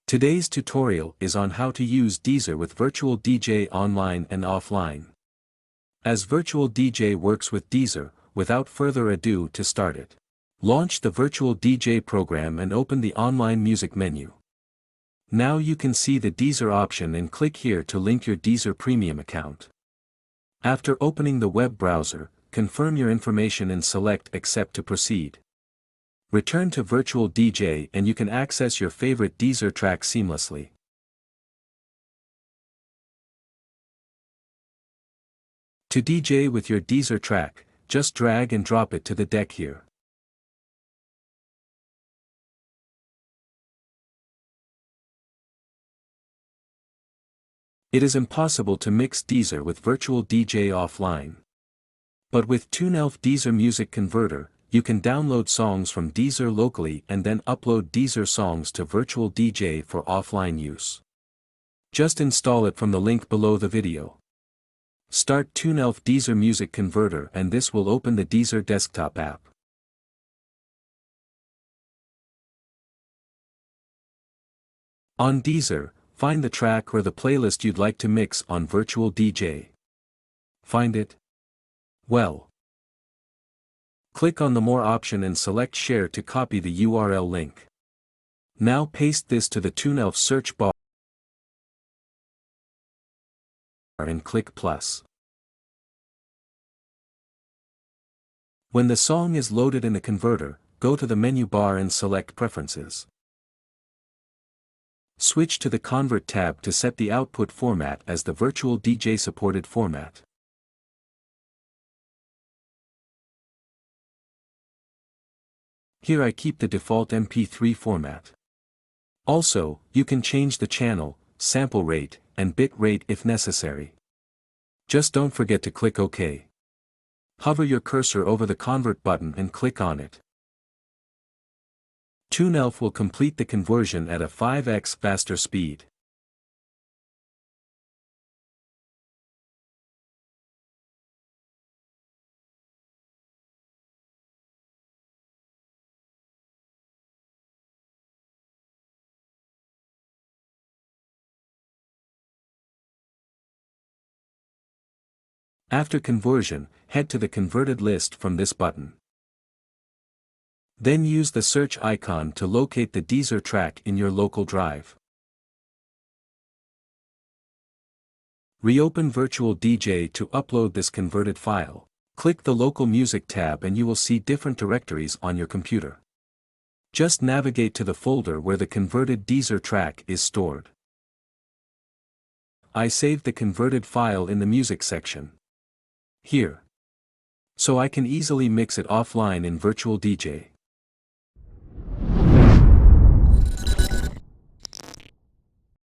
Today's tutorial is on how to use Deezer with Virtual DJ online and offline. As Virtual DJ works with Deezer, without further ado to start it. Launch the Virtual DJ program and open the online music menu. Now you can see the Deezer option and click here to link your Deezer premium account. After opening the web browser, confirm your information and select Accept to proceed. Return to Virtual DJ and you can access your favorite Deezer track seamlessly. To DJ with your Deezer track, just drag and drop it to the deck here. It is impossible to mix Deezer with Virtual DJ offline. But with Tunelf Deezer Music Converter, you can download songs from Deezer locally and then upload Deezer songs to Virtual DJ for offline use. Just install it from the link below the video. Start Tunelf Deezer Music Converter and this will open the Deezer desktop app. On Deezer, find the track or the playlist you'd like to mix on Virtual DJ. Find it? Well, click on the More option and select Share to copy the URL link. Now paste this to the Tunelf search bar and click plus. When the song is loaded in the converter, go to the menu bar and select Preferences. Switch to the Convert tab to set the output format as the Virtual DJ supported format. Here I keep the default MP3 format. Also, you can change the channel, sample rate, and bit rate if necessary. Just don't forget to click OK. Hover your cursor over the Convert button and click on it. Tunelf will complete the conversion at a 5x faster speed. After conversion, head to the converted list from this button. Then use the search icon to locate the Deezer track in your local drive. Reopen Virtual DJ to upload this converted file. Click the Local Music tab and you will see different directories on your computer. Just navigate to the folder where the converted Deezer track is stored. I saved the converted file in the music section here, so I can easily mix it offline in Virtual DJ.